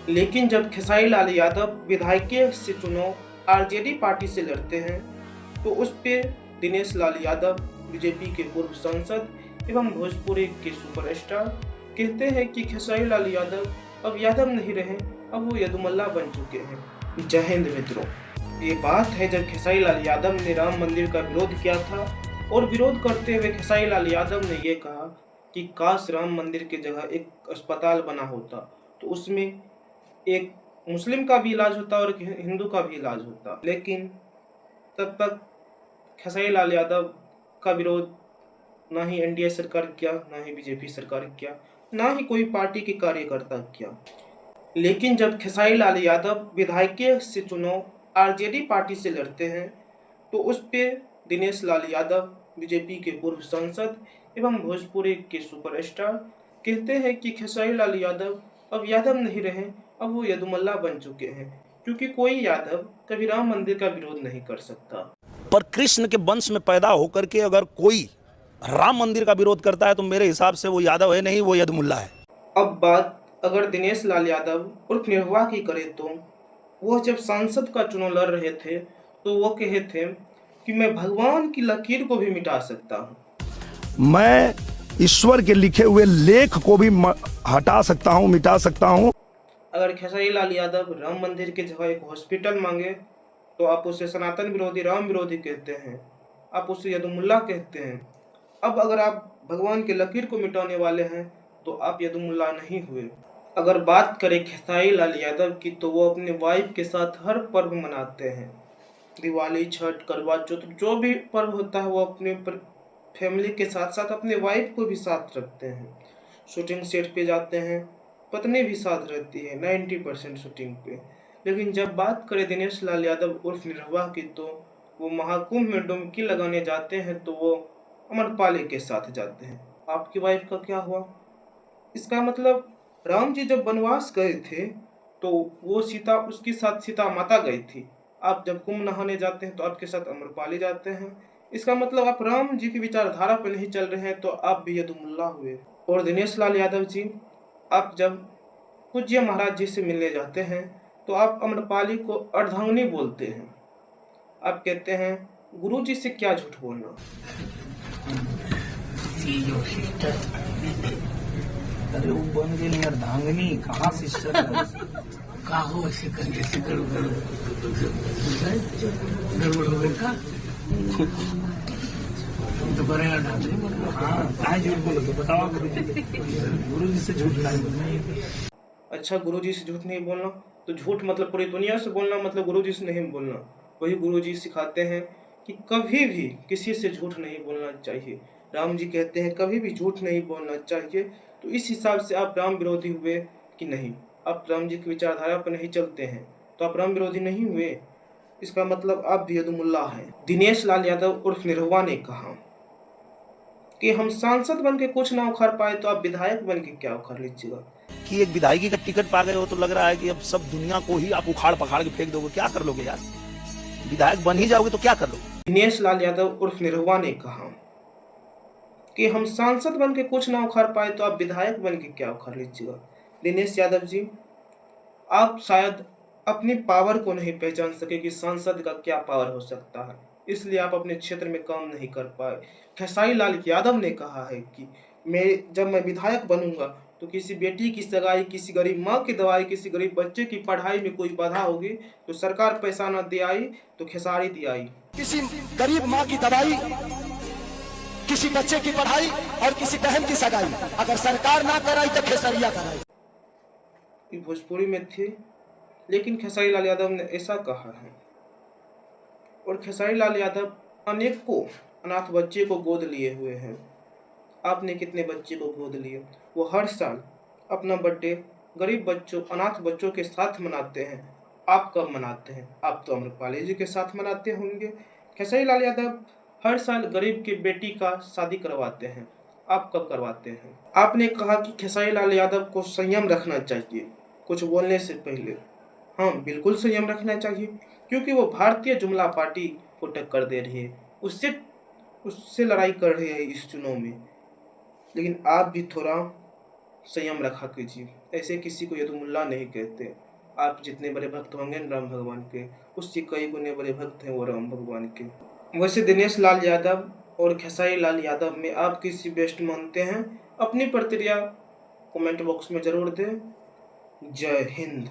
लेकिन जब खेसारी लाल यादव विधायकीय से चुनाव आरजेडी पार्टी से लड़ते हैं तो उस पे दिनेश लाल यादव बीजेपी के पूर्व सांसद एवं भोजपुरी के सुपरस्टार कहते हैं कि खेसारी लाल यादव अब यादव नहीं रहे, अब वो यदुमल्ला बन चुके हैं। जय हिंद मित्रों, ये बात है जब खेसारी लाल यादव ने राम मंदिर का विरोध किया था और विरोध करते हुए खेसारी लाल यादव ने ये कहा कि काश राम मंदिर की जगह एक अस्पताल बना होता तो उसमें एक मुस्लिम का भी इलाज होता और एक हिंदू का भी इलाज होता। लेकिन तब तक खेसारी लाल यादव का विरोध ना ही एनडीए सरकार किया, ना ही बीजेपी सरकार किया, ना ही कोई पार्टी के कार्यकर्ता किया। लेकिन जब खेसारी लाल यादव विधायकीय से चुनाव आरजेडी पार्टी से लड़ते हैं तो उस पे दिनेश लाल यादव बीजेपी के पूर्व सांसद एवं भोजपुरी के सुपरस्टार कहते हैं कि खेसारी लाल यादव अब यादव नहीं रहे, अब वो यदुमल्ला बन चुके हैं, क्योंकि कोई यादव कभी राम मंदिर का विरोध नहीं कर सकता। पर कृष्ण के वंश में पैदा होकर के अगर कोई राम मंदिर का विरोध करता है तो मेरे हिसाब से वो यादव है नहीं, वो यदुमुल्ला है। अब बात अगर दिनेश लाल यादव उर्फ निर्वाह की करे तो वह जब सांसद का चुनाव लड़ रहे थे तो वो कहे थे कि मैं भगवान की लकीर को भी मिटा सकता हूँ, मैं ईश्वर के लिखे हुए लेख को भी हटा सकता हूँ, मिटा सकता हूँ। अगर खेसारी लाल यादव राम मंदिर की जगह एक हॉस्पिटल मांगे तो आप उसे सनातन विरोधी, राम विरोधी कहते हैं, आप उसे यदुमुल्ला कहते हैं। अब अगर आप भगवान के लकीर को मिटाने वाले हैं तो आप यदुमुल्ला नहीं हुए। अगर बात करें खेसारी लाल यादव की तो वो अपने वाइफ के साथ हर पर्व मनाते हैं, दिवाली, छठ, करवा चौथ, जो भी पर्व होता है वो अपने फैमिली के साथ साथ अपने वाइफ को भी साथ रखते हैं। शूटिंग सेट पे जाते हैं, पत्नी भी साथ रहती है 90% शूटिंग पे। लेकिन जब बात करें दिनेश लाल यादव उर्फ निर्वाह की तो वो महाकुंभ में डुबकी लगाने जाते हैं तो वो अमरपाली के साथ जाते हैं। आपकी वाइफ का क्या हुआ? इसका मतलब राम जी जब वनवास गए थे तो वो सीता, उसके साथ सीता माता गई थी। आप जब कुंभ नहाने जाते हैं तो आपके साथ अमरपाली जाते हैं। इसका मतलब आप राम जी की विचारधारा पर नहीं चल रहे हैं तो आप भी यदुमुल्ला हुए। और दिनेश लाल यादव जी, आप जब पूज्य महाराज जी से मिलने जाते हैं तो आप अम्रपाली को अर्धांगिनी बोलते हैं। आप कहते हैं गुरु जी से क्या झूठ बोलना। अरे वो बन गई अर्धांगिनी, कहाँ सिस्टर का हो ऐसे करके ऐसे गड़बड़ हो गई का तो बड़े डाले। हाँ कहाँ झूठ बोलो तो बताओ, गुरु जी से झूठ नहीं। अच्छा, गुरु जी से झूठ नहीं बोलना तो झूठ मतलब पूरी दुनिया से बोलना, मतलब गुरु जी से नहीं बोलना। वही गुरु जी सिखाते हैं कि कभी भी किसी से झूठ नहीं बोलना चाहिए। राम जी कहते हैं कभी भी झूठ नहीं बोलना चाहिए। तो इस हिसाब से आप राम विरोधी हुए कि नहीं? आप राम जी की विचारधारा पर नहीं चलते हैं तो आप राम विरोधी नहीं हुए। इसका मतलब आप भी यदुमुल्ला हैं। दिनेश लाल यादव उर्फ निरहुआ ने कहा कि हम सांसद बन के कुछ ना उखाड़ पाए तो आप विधायक बन के क्या उखाड़ लीजिएगा। कि एक विधायकी का टिकट पा गए हो तो लग रहा है कि अब सब दुनिया को ही आप उखाड़ पखाड़ के फेंक दोगे। क्या कर लोगे यार? विधायक बन ही जाओगे तो क्या कर लोगे? दिनेश लाल यादव उर्फ निरहुआ ने कहा कि हम सांसद बन के कुछ ना उखाड़ पाए तो आप विधायक बन के क्या उखाड़ लीजिएगा। दिनेश यादव जी, आप शायद अपनी पावर को नहीं पहचान सके कि सांसद का क्या पावर हो सकता है, इसलिए आप अपने क्षेत्र में काम नहीं कर पाए। खेसारी लाल यादव ने कहा है कि जब मैं विधायक बनूंगा तो किसी बेटी की सगाई, किसी गरीब माँ की दवाई, किसी गरीब बच्चे की पढ़ाई में कोई बाधा होगी तो सरकार पैसा न दे आई तो खेसारी दी आई। किसी गरीब माँ की दवाई, किसी बच्चे की पढ़ाई और किसी बहन की सगाई अगर सरकार ना कराई तो खेसरिया कराई। भोजपुरी में थे, लेकिन खेसारी लाल यादव ने ऐसा कहा है। और खेसारी लाल यादव अनेकों अनाथ बच्चे को गोद लिए हुए हैं। आपने कितने बच्चे को गोद लिए? वो हर साल अपना बर्थडे गरीब बच्चों, अनाथ बच्चों के साथ मनाते हैं। आप कब मनाते हैं? आप तो अमरपाली जी के साथ मनाते होंगे। खेसारी लाल यादव हर साल गरीब की बेटी का शादी करवाते हैं। आप कब करवाते हैं? आपने कहा कि खेसारी लाल यादव को संयम रखना चाहिए कुछ बोलने से पहले। हाँ, बिल्कुल संयम रखना चाहिए, क्योंकि वो भारतीय जुमला पार्टी को टक्कर दे रही है, उससे लड़ाई कर रही है इस चुनाव में। लेकिन आप भी थोड़ा संयम रखा कीजिए। ऐसे किसी को यदुमुल्ला नहीं कहते। आप जितने बड़े भक्त होंगे न राम भगवान के, उससे कई गुने बड़े भक्त हैं वो राम भगवान के। वैसे दिनेश लाल यादव और खेसारी लाल यादव में आप किसी बेस्ट मानते हैं? अपनी प्रतिक्रिया कमेंट बॉक्स में जरूर दें। जय हिंद।